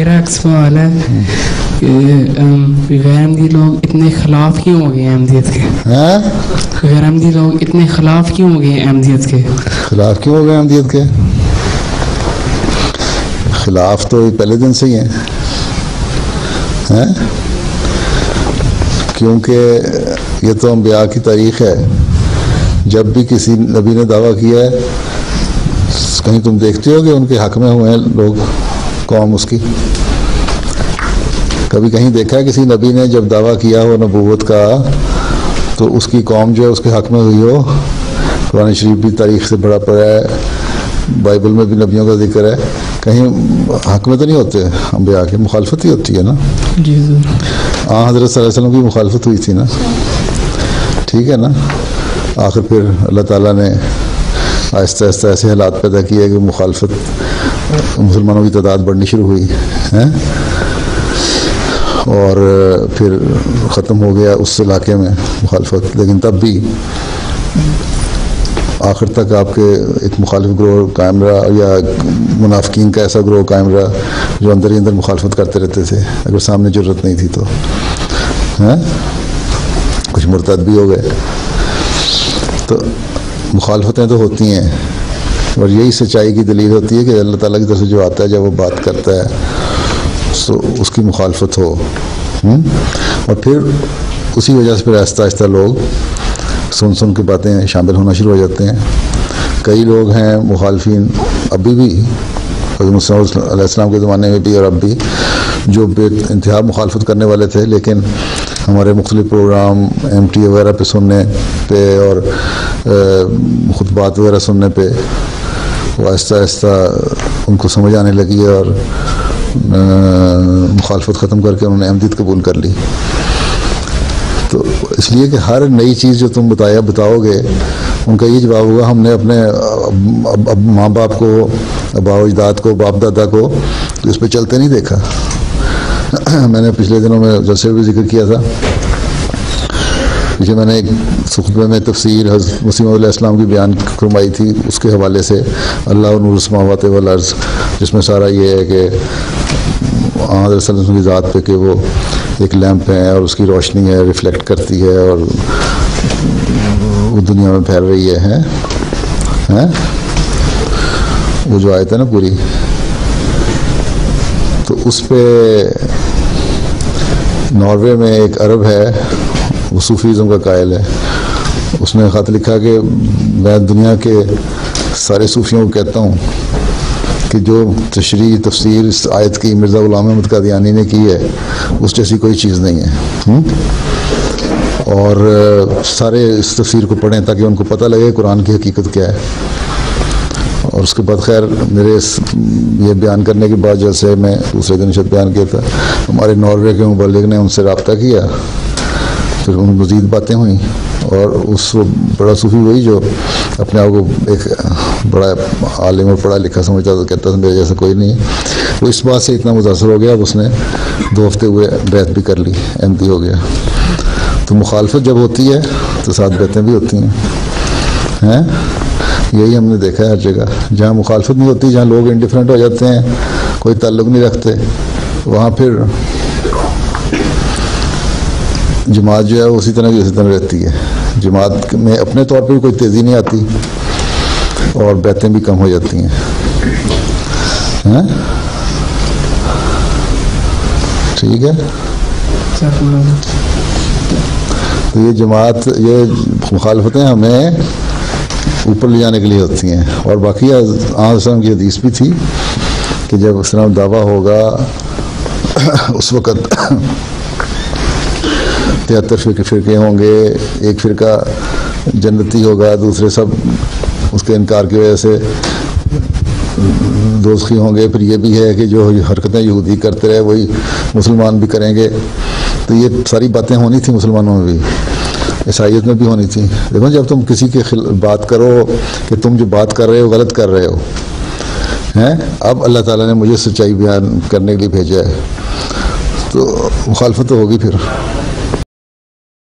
میرا ایک سوال ہے کہ غیر احمدی لوگ اتنے خلاف کیوں ہو گئے احمدیت کے؟ غیر احمدی لوگ اتنے خلاف کیوں ہو گئے احمدیت کے؟ خلاف کیوں ہو گئے احمدیت کے؟ خلاف تو پہلے دن سے ہی ہیں، کیونکہ یہ تو انبیاء کی تاریخ ہے. جب بھی کسی نبی نے دعویٰ کیا ہے، کہیں تم دیکھتے ہو کہ ان کے حق میں ہوئے ہیں لوگ، قوم اس کی؟ کبھی کہیں دیکھا ہے کسی نبی نے جب دعویٰ کیا ہو نبوت کا تو اس کی قوم جو ہے اس کے حق میں ہوئی ہو؟ قرآن شریف بھی تاریخ سے بڑا پڑا ہے، بائبل میں بھی نبیوں کا ذکر ہے، کہیں حق میں تو نہیں ہوتے انبیاء کے، مخالفت ہی ہوتی ہے نا. جی ہاں، حضرت صلی اللہ علیہ وسلم کی مخالفت ہوئی تھی نا، ٹھیک ہے نا. آخر پھر اللہ تعالیٰ نے آہستہ آہستہ ایسے حالات پیدا کیے کہ مخالفت مسلمانوں کی تعداد بڑھنی شروع ہوئی ہے، اور پھر ختم ہو گیا اس علاقے میں مخالفت. لیکن تب بھی آخر تک آپ کے ایک مخالف گروہ قائم رہا، یا منافقین کا ایسا گروہ قائم رہا جو اندر ہی اندر مخالفت کرتے رہتے تھے اگر سامنے جرت نہیں تھی تو. کچھ مرتد بھی ہو گئے. تو مخالفتیں تو ہوتی ہیں، اور یہی سچائی کی دلیل ہوتی ہے کہ اللہ تعالیٰ کی طرف سے جو آتا ہے جب وہ بات کرتا ہے تو اس کی مخالفت ہو. اور پھر اسی وجہ سے پھر آہستہ آہستہ لوگ سن کے باتیں شامل ہونا شروع ہو جاتے ہیں. کئی لوگ ہیں مخالفین ابھی بھی، حضرت موسیٰ علیہ السلام کے زمانے میں بھی اور اب بھی، جو بے انتہا مخالفت کرنے والے تھے، لیکن ہمارے مختلف پروگرام MTA وغیرہ پہ سننے پہ اور خطبات وغیرہ سننے پہ وہ آہستہ آہستہ ان کو سمجھ آنے لگی اور مخالفت ختم کر کے انہوں نے احمدیت قبول کر لی. تو اس لیے کہ ہر نئی چیز جو تم بتاؤ گے ان کا یہ جواب ہوگا ہم نے اپنے ماں باپ کو، آباء و اجداد کو، باپ دادا کو اس پہ چلتے نہیں دیکھا. میں نے پچھلے دنوں میں جلسے بھی ذکر کیا تھا، پیچھے میں نے ایک خطبے میں تفسیر حضرت مسیح علیہ السلام کی بیان فرمائی تھی، اس کے حوالے سے اللہ نور السماوات والارض، جس میں سارا یہ ہے کہ حضرت صلی اللہ علیہ وسلم کی ذات پہ کہ وہ ایک لیمپ ہے اور اس کی روشنی ہے، ریفلیکٹ کرتی ہے اور وہ دنیا میں پھیل رہی ہے. وہ جو آیت ہے نا پوری، تو اس پہ ناروے میں ایک عرب ہے، وہ صوفیزم کا قائل ہے. اس نے خط لکھا کہ میں دنیا کے سارے صوفیوں کو کہتا ہوں کہ جو تشریح تفسیر اس آیت کی مرزا غلام احمد قادیانی نے کی ہے اس جیسی کوئی چیز نہیں ہے. اور سارے اس تفسیر کو پڑھیں تاکہ ان کو پتہ لگے قرآن کی حقیقت کیا ہے. اور اس کے بعد خیر میرے یہ بیان کرنے کے بعد جیسے میں دوسرے دن شد بیان کیا تھا، ہمارے ناروے کے مبلغ نے ان سے رابطہ کیا، پھر ان مزید باتیں ہوئیں، اور اس بڑا صوفی وہی جو اپنے آپ کو ایک بڑا عالم اور پڑھا لکھا سمجھتا تھا، کہتا تھا میرے جیسا کوئی نہیں ہے، وہ اس بات سے اتنا متاثر ہو گیا اب اس نے 2 ہفتے ہوئے بیعت بھی کر لی، احمدی ہو گیا. تو مخالفت جب ہوتی ہے تو ساتھ بیعتیں بھی ہوتی ہیں. یہی ہم نے دیکھا ہے ہر جگہ. جہاں مخالفت نہیں ہوتی، جہاں لوگ انڈیفرنٹ ہو جاتے ہیں، کوئی تعلق نہیں رکھتے، وہاں پھر جماعت جو ہے اسی طرح کی اسی طرح رہتی ہے. جماعت میں اپنے طور پہ بھی کوئی تیزی نہیں آتی اور بیعتیں بھی کم ہو جاتی ہیں. ٹھیک ہے. تو یہ جماعت، یہ مخالفتیں ہمیں اوپر لے جانے کے لیے ہوتی ہیں. اور باقی وسلم کی حدیث بھی تھی کہ جب اس طرح دعویٰ ہوگا اس وقت 73 فرقے ہوں گے، ایک فرقہ جنتی ہوگا، دوسرے سب اس کے انکار کی وجہ سے دوزخی ہوں گے. پھر یہ بھی ہے کہ جو حرکتیں یہودی کرتے رہے وہی مسلمان بھی کریں گے. تو یہ ساری باتیں ہونی تھیں مسلمانوں میں بھی، عیسائیت میں بھی ہونی تھی. دیکھو جب تم کسی کے بات کرو کہ تم جو بات کر رہے ہو غلط کر رہے ہو ہیں، اب اللہ تعالیٰ نے مجھے سچائی بیان کرنے کے لیے بھیجا ہے، تو مخالفت تو ہوگی پھر.